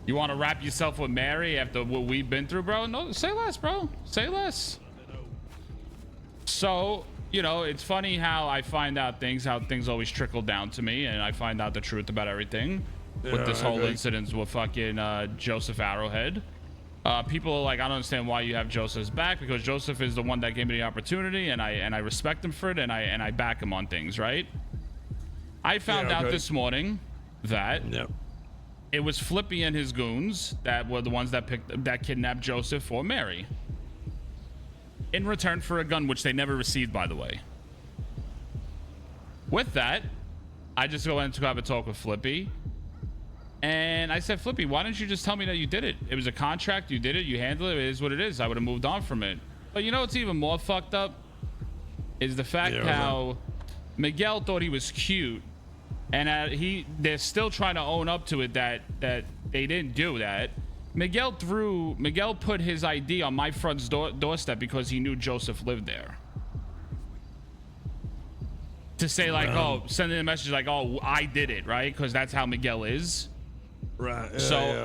You want to wrap yourself with Mary after what we've been through, bro? No, say less, bro. Say less. So, you know, it's funny how I find out things, how things always trickle down to me, and I find out the truth about everything with this whole incident with fucking Joseph Arrowhead. People are like, I don't understand why you have Joseph's back, because Joseph is the one that gave me the opportunity, and I respect him for it, and I back him on things, right? I found out this morning that it was Flippy and his goons that were the ones that kidnapped Joseph for Mary, in return for a gun, which they never received, by the way. With that, I just go in to have a talk with Flippy, and I said, Flippy, why didn't you just tell me that you did it? It was a contract, you did it, you handled it, it is what it is. I would have moved on from it. But you know what's even more fucked up is the fact how Miguel thought he was cute, and they're still trying to own up to it that they didn't do that. Miguel put his ID on my front doorstep because he knew Joseph lived there. To say like, oh, sending a message like, oh, I did it, right? Because that's how Miguel is. Right.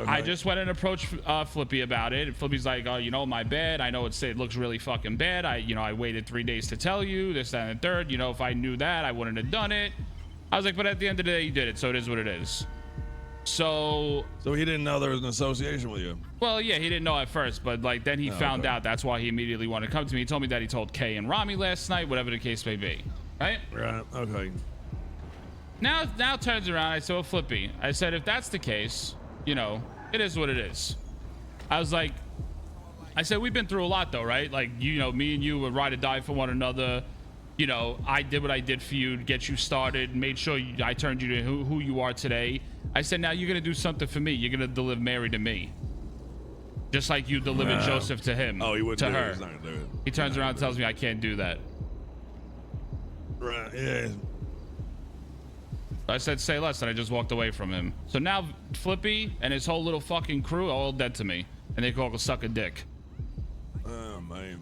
I just went and approached Flippy about it. And Flippy's like, oh, you know, my bad. I know it looks really fucking bad. I waited 3 days to tell you this, that, and the third. You know, if I knew that, I wouldn't have done it. I was like, but at the end of the day, you did it, so it is what it is. So he didn't know there was an association with you? Well, yeah, he didn't know at first, but like then he found out. That's why he immediately wanted to come to me. He told me that he told Kay and Rami last night, whatever the case may be. Right? Right. Okay. Now turns around. I said, well, Flippy, I said, if that's the case, you know, it is what it is. I was like, I said, we've been through a lot though, right? Like, you know, me and you would ride or die for one another. You know, I did what I did for you to get you started, made sure I turned you to who you are today. I said, now you're going to do something for me. You're going to deliver Mary to me. Just like you delivered Joseph to him. Oh, he wouldn't to do her. It. He's not gonna do it. He turns around and tells me I can't do that. Right, yeah. I said, say less, and I just walked away from him. So now Flippy and his whole little fucking crew are all dead to me. And they call it suck a dick. Oh, man.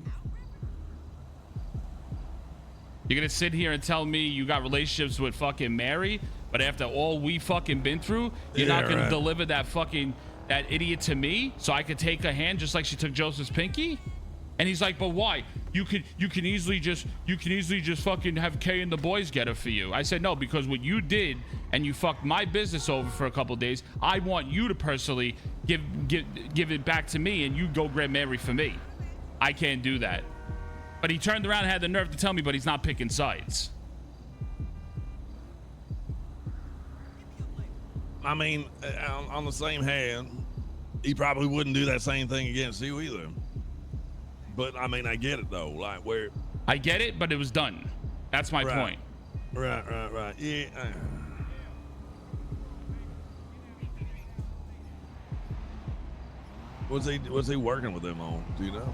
You're gonna sit here and tell me you got relationships with fucking Mary, but after all we fucking been through, you're not gonna deliver that idiot to me so I could take her hand just like she took Joseph's pinky? And he's like, but why? You can easily just fucking have Kay and the boys get her for you. I said, no, because what you did and you fucked my business over for a couple days, I want you to personally give it back to me, and you go grab Mary for me. I can't do that. But he turned around and had the nerve to tell me, but he's not picking sides. I mean, on the same hand, he probably wouldn't do that same thing against you either. But I mean, I get it though. Like where I get it, but it was done. That's my point. Right. Yeah. Was he working with them on? Do you know?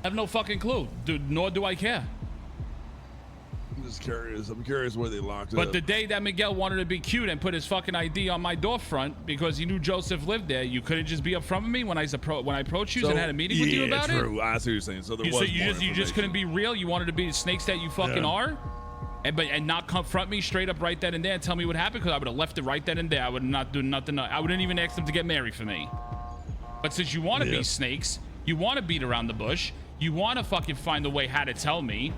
I have no fucking clue, dude. Nor do I care. I'm just curious. I'm curious where they locked it But up. the day that Miguel wanted to be cute and put his fucking ID on my door front because he knew Joseph lived there, you couldn't just be upfront with me when I approached you and had a meeting with you about it. True. I see what you're saying. So there was you just couldn't be real. You wanted to be the snakes that you fucking are, and not confront me straight up right then and there and tell me what happened, because I would have left it right then and there. I would not do nothing. I wouldn't even ask them to get married for me. But since you want to be snakes, you want to beat around the bush. You want to fucking find a way how to tell me,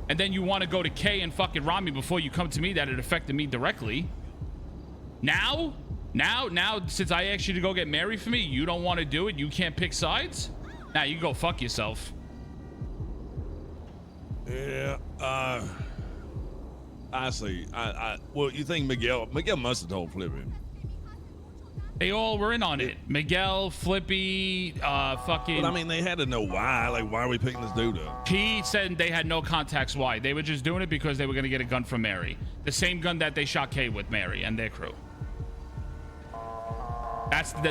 and then you want to go to Kay and fucking Rami before you come to me that it affected me directly. Now, since I asked you to go get married for me, you don't want to do it. You can't pick sides. Now you go fuck yourself. Yeah. I see. Well, you think Miguel must have told Flippy? They all were in on it. Miguel, Flippy, fucking... But I mean, they had to know why. Like, why are we picking this dude up? He said they had no contacts why. They were just doing it because they were going to get a gun from Mary. The same gun that they shot Kay with, Mary and their crew.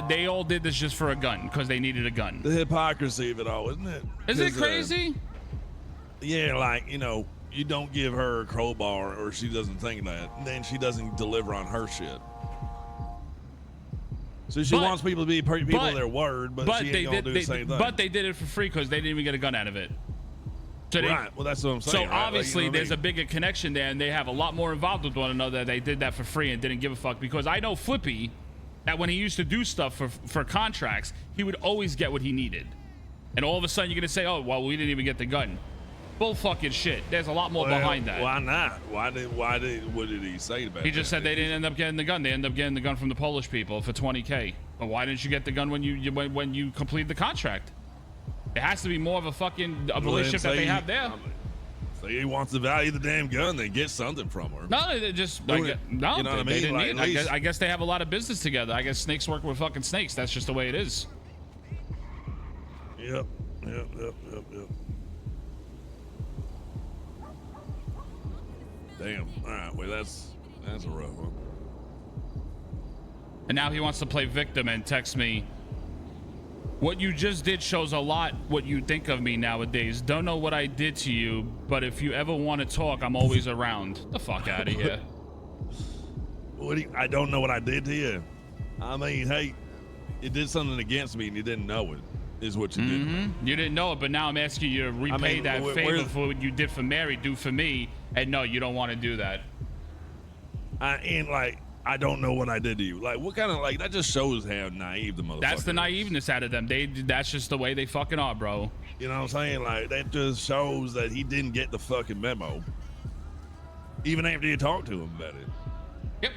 They all did this just for a gun because they needed a gun. The hypocrisy of it all, isn't it? Is it crazy? Yeah, like, you know, you don't give her a crowbar or she doesn't think that. And then she doesn't deliver on her shit. So she wants people to be people of their word, but she ain't gonna do the same thing. But they did it for free because they didn't even get a gun out of it. So right. Well, that's what I'm saying. So obviously there's a bigger connection there, and they have a lot more involved with one another. They did that for free and didn't give a fuck, because I know Flippy that when he used to do stuff for contracts, he would always get what he needed. And all of a sudden you're gonna say, oh, well, we didn't even get the gun. Bull fucking shit. There's a lot more behind that. Why not? What did he say about it? He just said they didn't end up getting the gun. They ended up getting the gun from the Polish people for $20K. But why didn't you get the gun when you completed the contract? There has to be more of a relationship that they have there. So he wants to value the damn gun, then get something from her. No, they just you know what I mean? They didn't Like, need it. I guess they have a lot of business together. I guess snakes work with fucking snakes. That's just the way it is. Yep. Damn. All right. Well, that's a rough one. And now he wants to play victim and text me, what you just did shows a lot what you think of me nowadays. Don't know what I did to you, but if you ever want to talk, I'm always around. The fuck out of here. I don't know what I did to you. I mean, hey, you did something against me and you didn't know it, is what you did. You didn't know it, but now I'm asking you to repay that favor for what you did for Mary, do for me. And no, you don't want to do that. I don't know what I did to you. Like, what kind of, like, that just shows how naive the motherfucker That's the is. naiveness out of them. That's just the way they fucking are, bro. You know what I'm saying? Like, that just shows that he didn't get the fucking memo. Even after you talked to him about it. Yep.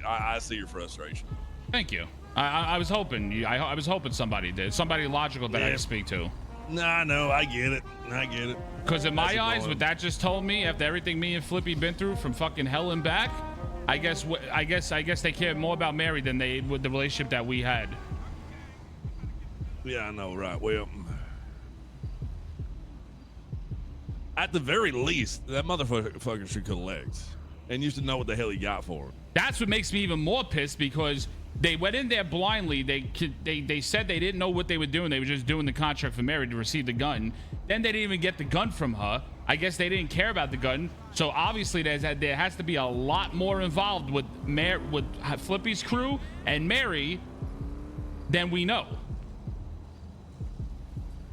I see your frustration. Thank you. I was hoping. I was hoping somebody did. Somebody logical that I could speak to. Nah, no, I get it. Because in my eyes, what that just told me, after everything me and Flippy been through from fucking hell and back, I guess they cared more about Mary than they with the relationship that we had. Yeah, I know, right? Well, at the very least, that motherfucker should collect, and you should know what the hell he got for him. That's what makes me even more pissed, because they went in there blindly. They said they didn't know what they were doing. They were just doing the contract for Mary to receive the gun. Then they didn't even get the gun from her. I guess they didn't care about the gun. So obviously there has to be a lot more involved with Flippy's crew and Mary than we know.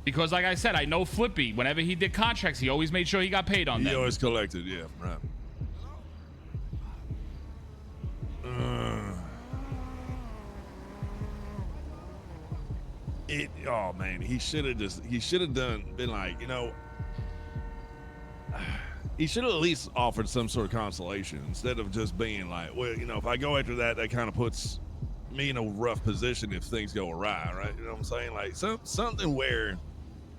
Because like I said, I know Flippy. Whenever he did contracts, he always made sure he got paid on them. He always collected, yeah, right. Oh man, he should have been like, you know, he should have at least offered some sort of consolation instead of just being like, well, you know, if I go after that kind of puts me in a rough position if things go awry, right? You know what I'm saying? Like something where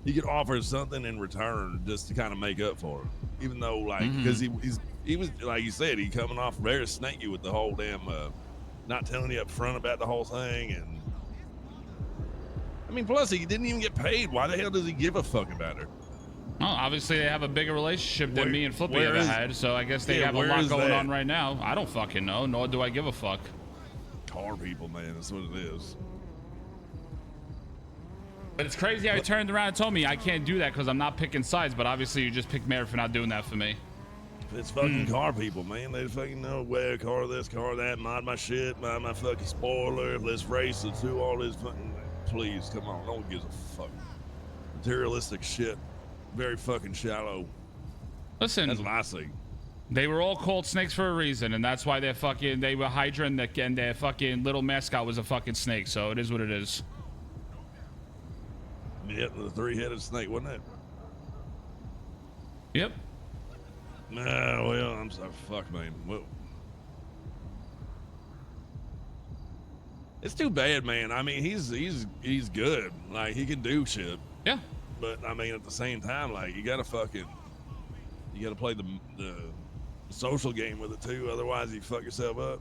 he could offer something in return just to kind of make up for it, even though like because he was like you said, he coming off very snaky with the whole damn not telling you up front about the whole thing. And I mean, plus he didn't even get paid. Why the hell does he give a fuck about her? Well, obviously they have a bigger relationship than me and Flippy ever had, so I guess they have a lot going on right now. I don't fucking know, nor do I give a fuck. Car people, man, that's what it is. But it's crazy how he turned around and told me I can't do that because I'm not picking sides, but obviously you just picked Mary for not doing that for me. It's fucking car people, man. They fucking know where car this, car that, mod my shit, mod my fucking spoiler, let's race it through all this fucking... Please, come on, no one gives a fuck. Materialistic shit. Very fucking shallow. Listen, that's what I see. They were all called snakes for a reason, and that's why they were Hydra, and their fucking little mascot was a fucking snake, so it is what it is. Yeah, the three-headed snake, wasn't it? Yep. Nah, well, I'm sorry. Fuck, man. Well, it's too bad, man. I mean, he's good. Like, he can do shit. Yeah. But I mean, at the same time, like, you gotta play the social game with it too. Otherwise, you fuck yourself up.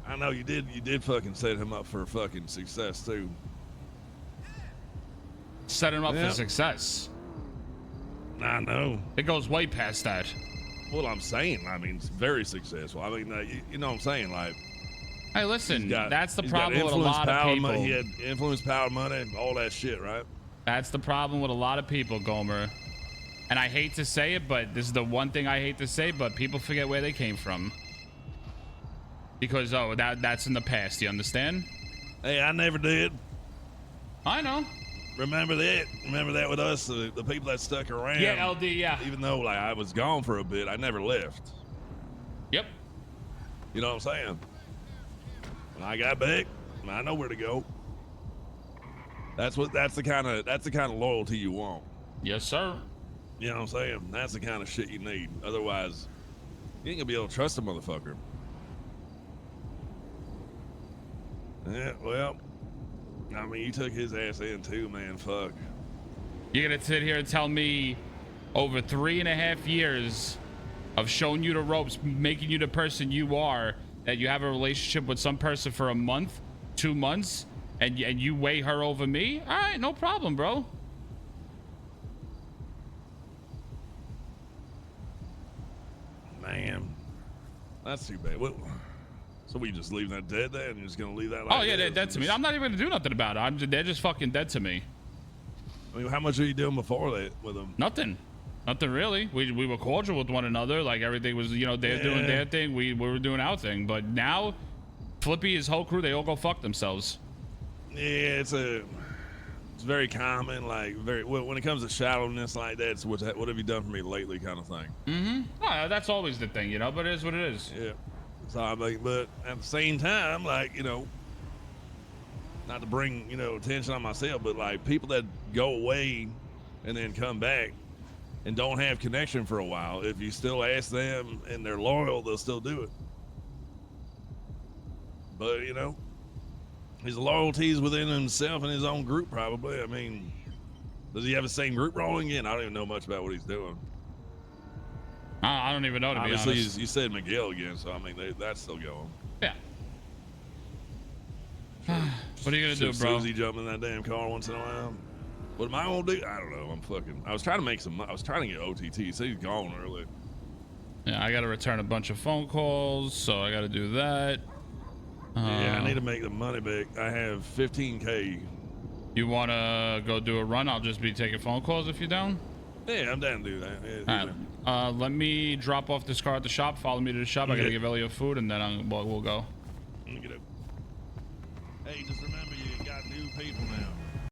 I know you did fucking set him up for fucking success too. Set him up for success. I know. It goes way past that. Well, I'm saying, I mean, it's very successful. I mean, you know what I'm saying? Like, hey, listen, that's the problem with a lot of people. He had influence, power, money, all that shit, right? That's the problem with a lot of people, Gomer. And I hate to say it, but this is the one thing I hate to say, but people forget where they came from. Because, that's in the past, you understand? Hey, I never did. I know. Remember that with us, the people that stuck around. Yeah, LD, yeah. Even though, like, I was gone for a bit, I never left. Yep. You know what I'm saying? When I got back, I know where to go. That's the kind of loyalty you want. Yes, sir. You know what I'm saying? That's the kind of shit you need. Otherwise, you ain't gonna be able to trust a motherfucker. Yeah, well, I mean, you took his ass in too, man. Fuck. You're gonna sit here and tell me over 3.5 years of showing you the ropes, making you the person you are, that you have a relationship with some person for a month, 2 months, and you weigh her over me? All right, no problem, bro. Man, that's too bad. What, so we just leave that dead there and you're just gonna leave that? Oh yeah, they're dead to me. I'm not even gonna do nothing about it. They're just fucking dead to me. I mean, how much were you doing before that with them? Nothing really. We were cordial with one another. Like everything was, you know, they're doing their thing, we were doing our thing. But now, Flippy, his whole crew, they all go fuck themselves. Yeah, it's very common. Like when it comes to shallowness like that, it's what have you done for me lately, kind of thing. Mm-hmm. Oh, that's always the thing, you know. But it is what it is. Yeah. So I mean, but at the same time, like, you know, not to bring, you know, attention on myself, but like people that go away and then come back and don't have connection for a while, if you still ask them and they're loyal, they'll still do it. But, you know, his loyalties within himself and his own group, probably. I mean, does he have the same group rolling in? I don't even know much about what he's doing. I don't even know, to be honest. Obviously, you said Miguel again, so I mean, that's still going. Yeah. Sure. What are you gonna do, bro? Susie jump in that damn car once in a while. What am I gonna do? I don't know. I was trying to make some. I was trying to get OTT. So he's gone early. Yeah, I gotta return a bunch of phone calls, so I gotta do that. Yeah, I need to make the money back. I have 15K. You wanna go do a run? I'll just be taking phone calls if you're down. Yeah, I'm down to do that. Yeah, all right. Let me drop off this car at the shop. Follow me to the shop. I gotta give Elliot food, and then we'll go. Let me get up. Hey, just remember you got new people now.